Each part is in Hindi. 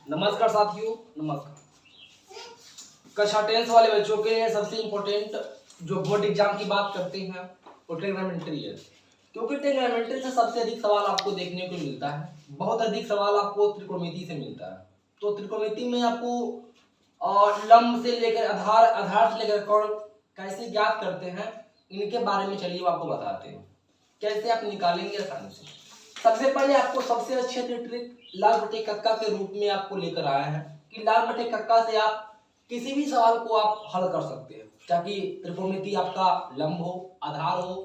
नमस्कार साथियों, नमस्कार। कक्षा 10 वाले बच्चों के लिए सबसे इम्पोर्टेंट जो बोर्ड एग्जाम की बात करते हैं वो ट्रिग्नोमेट्री है, क्योंकि ट्रिग्नोमेट्री से सबसे अधिक सवाल आपको देखने को मिलता है। बहुत अधिक सवाल आपको त्रिकोणमिति से मिलता है। तो त्रिकोणमिति में आपको लंब से लेकर आधार, आधार से लेकर कोण कैसे ज्ञात करते हैं, इनके बारे में चलिए आपको बताते हैं कैसे आप निकालेंगे आसानी से। सबसे पहले आपको सबसे अच्छे ट्रिक लाल बटे कक्का के रूप में आपको लेकर आया है कि लाल बटे कक्का से आप किसी भी सवाल को आप हल कर सकते हैं, ताकि त्रिकोणमिति आपका लंब हो, आधार हो,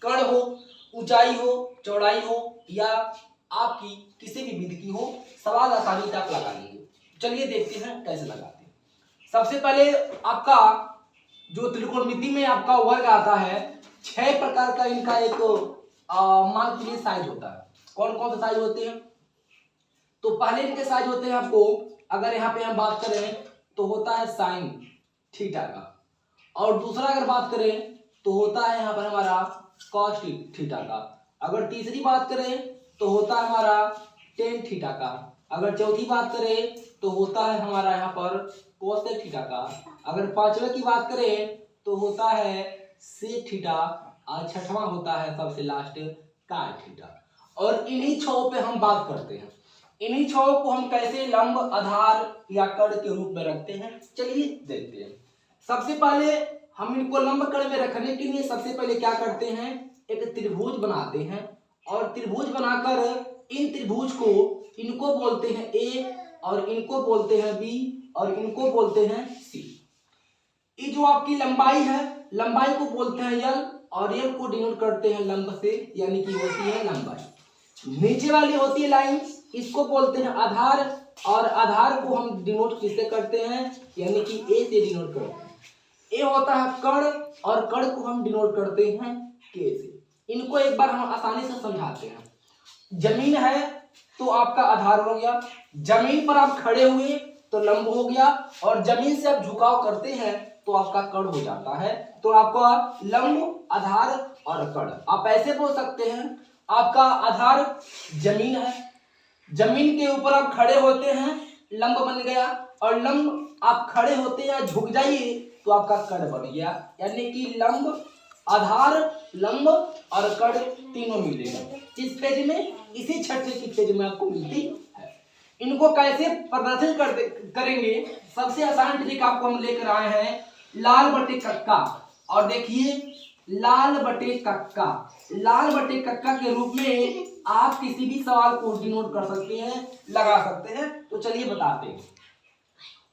कण हो, ऊंचाई हो, चौड़ाई हो या आपकी किसी भी विधि की हो, सवाल आसानी से आप लगा लेंगे। चलिए देखते हैं कैसे लगाते हैं। सबसे पहले आपका जो त्रिकोणमिति में आपका वर्ग आता है, 6 प्रकार का इनका एक मान के लिए साइज होता है। कौन कौन से साइज होते हैं? तो पहले इनके साइज होते हैं आपको, अगर यहाँ पे हम बात करें तो होता है साइन थीटा का, और दूसरा अगर बात करें तो होता है यहाँ पर हमारा कॉस थीटा का। अगर तीसरी बात करें तो होता है हमारा टेन थीटा का। अगर चौथी बात करें तो होता है हमारा यहाँ पर कोसेक थीटा का। अगर पांचवे की बात करें तो होता है सेक थीटा, और छठवां होता है सबसे लास्ट काट थीटा। और इन्हीं छओं पे हम बात करते हैं। इन्हीं छओं को हम कैसे लंब, आधार या कण के रूप में रखते हैं, चलिए देखते हैं। सबसे पहले हम इनको लंब कण में रखने के लिए सबसे पहले क्या करते हैं, एक त्रिभुज बनाते हैं, और त्रिभुज बनाकर इन त्रिभुज को, इनको बोलते हैं ए, और इनको बोलते हैं बी, और इनको बोलते हैं सी। ये जो आपकी लंबाई है, लंबाई को बोलते हैं यल, और यल को डिनोट करते हैं लंब से, यानी कि होती है लंबाई। नीचे वाली होती है लाइन, इसको बोलते हैं आधार, और आधार को हम डिनोट किससे करते हैं, यानी कि ए से डिनोट करते हैं। ए होता है कण, और कण को हम डिनोट करते हैं के से। इनको एक बार हम आसानी से समझाते हैं। जमीन है तो आपका आधार हो गया, जमीन पर आप खड़े हुए तो लंब हो गया, और जमीन से आप झुकाव करते हैं तो आपका कण हो जाता है। तो आपका लंब, आधार और कण, आप ऐसे बोल सकते हैं आपका आधार जमीन है, जमीन के ऊपर आप खड़े होते हैं, लंब बन गया, और लंब आप खड़े होते हैं, झुक जाइए तो आपका कण बन गया। यानी कि लंब, आधार, लंब और कण तीनों मिलेगा इस पेज में, इसी छठे की पेज में आपको मिलती है। इनको कैसे प्रदर्शित करेंगे, सबसे आसान ट्रिक आपको हम लेकर आए हैं लाल बटे कक्का। और देखिए लाल बटे कक्का, लाल बटे कक्का के रूप में आप किसी भी सवाल को डिनोट कर सकते हैं, लगा सकते हैं। तो चलिए बताते हैं।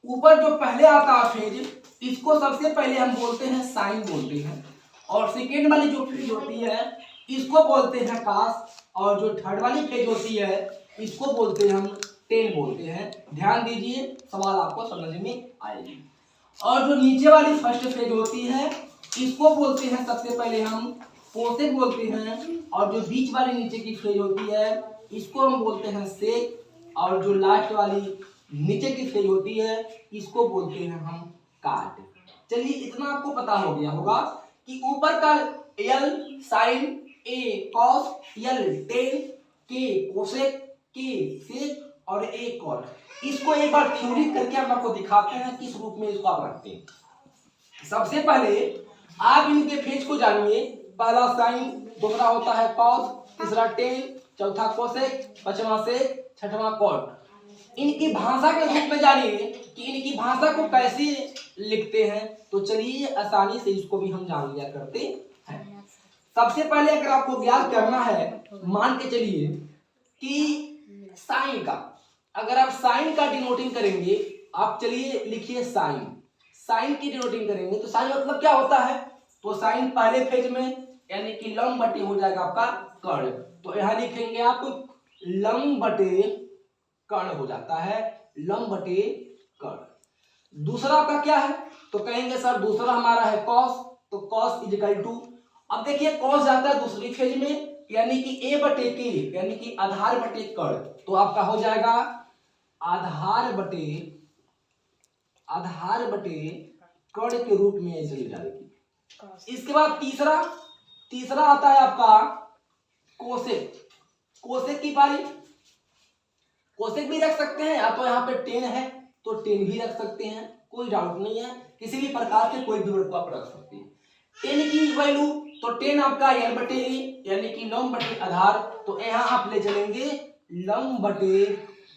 ऊपर जो पहले आता है फेज, इसको सबसे पहले हम बोलते हैं साइन बोलते हैं, और सेकेंड वाली जो फेज होती है इसको बोलते हैं कास, और जो थर्ड वाली फेज होती है इसको बोलते हैं हम टेन बोलते हैं। ध्यान दीजिए, सवाल आपको समझ में आएगी। और जो नीचे वाली फर्स्ट फेज होती है इसको बोलते हैं सबसे पहले हम कोसेक बोलते हैं, और जो बीच वाली नीचे की फेज होती है इसको हम बोलते हैं सेक, और जो लास्ट वाली नीचे की फेज होती है इसको बोलते हैं हम काट। चलिए इतना आपको पता हो गया होगा कि ऊपर का यल साइन, ए कॉस, यल टेन, के कोसेक, के सेक और ए कॉट, इसको एक बार थ्योरी करके हम आपको दिखाते हैं किस रूप में इसको आप रखते हैं। सबसे पहले आप इनके फेज को जानिए। पहला साइन, दूसरा होता है कॉस, तीसरा टेन, चौथा कोसेक, पांचवा सेक, छठवां कॉट। इनकी भाषा के रूप में जानिए कि इनकी भाषा को कैसे लिखते हैं। तो चलिए आसानी से इसको भी हम जान लिया करते हैं। सबसे पहले अगर आपको ज्ञात करना है, मान के चलिए कि साइन का, अगर आप साइन का डिनोटिंग करेंगे, आप चलिए लिखिए साइन, साइन की डिनोटिंग करेंगे तो साइन मतलब क्या होता है, तो साइन पहले फेज में यानी कि लंब बटे हो जाएगा आपका कर्ण। तो यहां लिखेंगे आप लंब बटे कर्ण हो जाता है, लंब बटे कर्ण। दूसरा आपका क्या है, तो कहेंगे सर दूसरा हमारा है कॉस, तो कॉस इज इक्वल टू, अब देखिए कॉस जाता है दूसरी फेज में यानी कि ए बटे के, यानी कि आधार बटे कर्ण, तो आपका हो जाएगा आधार बटे कर्ण के रूप में चली जाएगी। इसके बाद तीसरा आता है आपका कोसेक, कोसेक की पारी, कोसेक भी रख सकते हैं, या तो यहाँ पे टेन है तो टेन भी रख सकते हैं, कोई डाउट नहीं है, किसी भी प्रकार के कोई भी वर्ग को आप रख सकते हैं। टेन की वैल्यू तो टेन आपका l बटे ए यानी कि लंब बटे आधार, तो यहाँ आप ले चलेंगे लंब बटे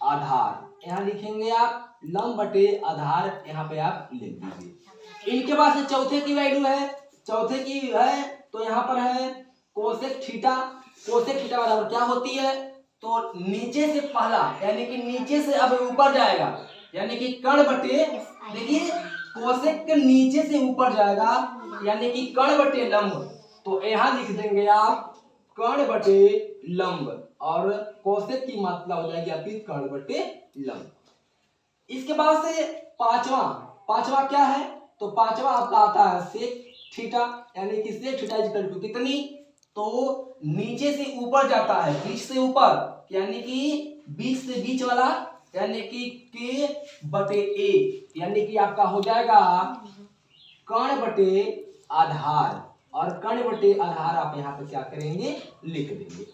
आधार, यहाँ लिखेंगे आप लंब बटे आधार, यहाँ पे आप लिख दीजिए। इनके पास चौथे की वैल्यू है, चौथे की है तो यहाँ पर है कोसेक थीटा। कोसेक थीटा बराबर क्या होती है, तो नीचे से पहला यानी कि नीचे से अब ऊपर जाएगा, यानी कि कर्ण बटे, देखिए कोसेक के नीचे से ऊपर जाएगा यानी कि कर्ण बटे लंब, तो यहाँ लिख देंगे आप कर्ण बटे लंब, और कोसेक की मात्रा हो जाएगी आपकी कर्ण बटे लंब। इसके बाद से पांचवा क्या है, तो पांचवा आपका आता है सेक थीटा, यानी कि सेक थीटा इक्वल टू कितनी, तो नीचे से ऊपर जाता है, बीच से ऊपर, यानी कि बीच से बीच वाला, यानी कि के बटे ए, यानी कि आपका हो जाएगा कर्ण बटे आधार, और कर्ण बटे आधार आप यहाँ पे क्या करेंगे लिख देंगे।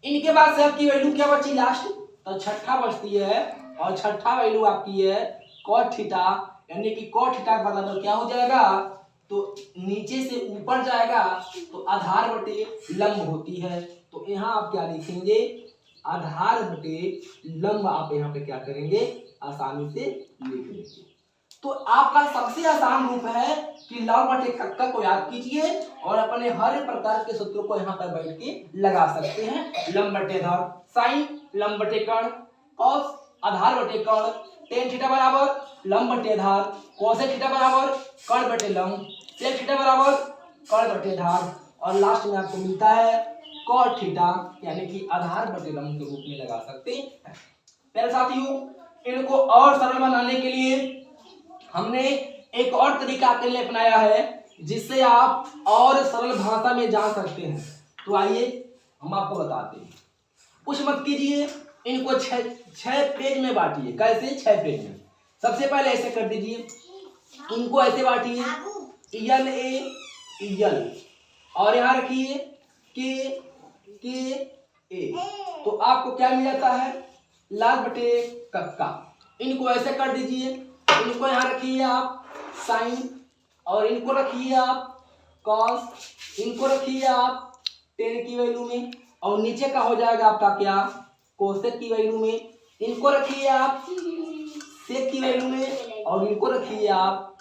इनके बाद से आपकी वैल्यू क्या बची लास्ट, तो छठा बचती है, और छठा वैल्यू आपकी है cot थीटा, यानी कि cot थीटा बराबर क्या हो जाएगा, तो नीचे से ऊपर जाएगा तो आधार बटे लंब होती है, तो यहाँ आप क्या लिखेंगे आधार बटे लंब, आप यहाँ पे क्या करेंगे आसानी से लिख लेंगे। तो आपका सबसे आसान रूप है कि लंब बटे कक्का को याद कीजिए और अपने हर प्रकार के सूत्रों को यहाँ पर बैठ के लगा सकते हैं। लंब बटे आधार साइन लंब बटे कर्ण, कॉस आधार बटे कर्ण, टेन थीटा बराबर लंब बटे आधार, कोसेक थीटा बराबर कर्ण बटे लंब, सेक थीटा बराबर कर्ण बटे आधार, और लास्ट में आपको मिलता है cot थीटा, यानी कि आधार बटे लंब के रूप में लगा सकते हैं। प्यारे साथियों, इनको और सरल बनाने के लिए हमने एक और तरीका के लिए अपनाया है, जिससे आप और सरल भाषा में जान सकते हैं। तो आइए हम आपको बताते हैं। कुछ मत कीजिए, इनको छह पेज में बांटिए। कैसे? 6 पेज में। सबसे पहले ऐसे कर दीजिए, इनको ऐसे बांटिए यल ए यल, और यहाँ रखिए के ए, तो आपको क्या मिल जाता है लाल बटे कक्का। इनको ऐसे कर दीजिए, इनको यहाँ रखिए आप साइन, और इनको रखिए आप कॉस, इनको रखिए आप टेन की वैल्यू में, और नीचे का हो जाएगा आपका क्या कोसेक की वैल्यू में, इनको रखिए आप सेक की वैल्यू में, और इनको रखिए आप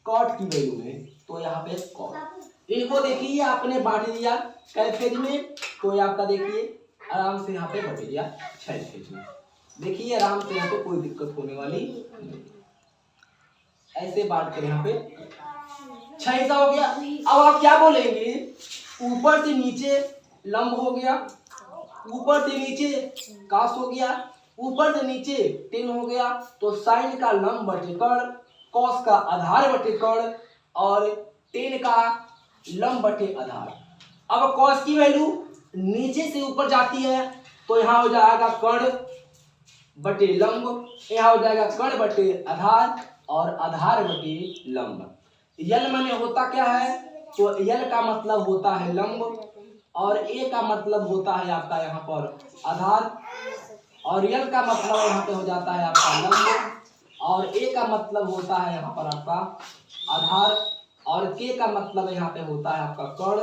कॉट की वैल्यू में, तो यहाँ पे कॉट। इनको देखिए आपने बांट दिया कै पेज में, तो ये आपका देखिए आराम से यहाँ पे बट गया 6 पेज में। देखिए आराम से, यहाँ पे कोई दिक्कत होने वाली नहीं। ऐसे बांट कर यहाँ पे 6 हिस्सा हो गया। अब आप क्या बोलेंगे, ऊपर से नीचे लंब हो गया, ऊपर से नीचे कास हो गया, ऊपर से नीचे टेन हो गया, तो साइन का लंब बटे कर्ण, कॉस का आधार बटे कर्ण, और टेन का लंब बटे आधार। अब कॉस की वैल्यू नीचे से ऊपर जाती है, तो यहाँ हो जाएगा कर्ण बटे लंब, यहाँ हो जाएगा कर्ण बटे आधार, और आधार बटे लंब। यल माने होता क्या है, तो यल का मतलब होता है लंब, और ए का मतलब होता है आपका यहाँ पर आधार, और यल का मतलब यहाँ पे हो जाता है आपका लंब, और ए का मतलब होता है यहाँ पर आपका आधार, और के का मतलब यहाँ पे होता है आपका कर्ण,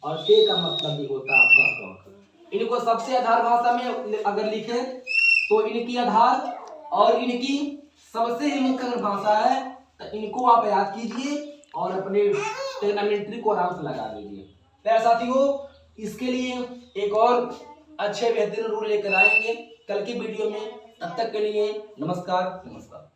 और के का मतलब भी होता है आपका कर्ण। इनको सबसे आधार भाषा में अगर लिखे तो इनकी आधार और इनकी सबसे ही मुख्य भाषा है, तो इनको आप याद कीजिए और अपने ट्रिग्नोमेट्री को आराम से लगा दीजिए। प्यारे साथियों, इसके लिए एक और अच्छे बेहतरीन रूल लेकर आएंगे कल की वीडियो में। तब तक के लिए नमस्कार।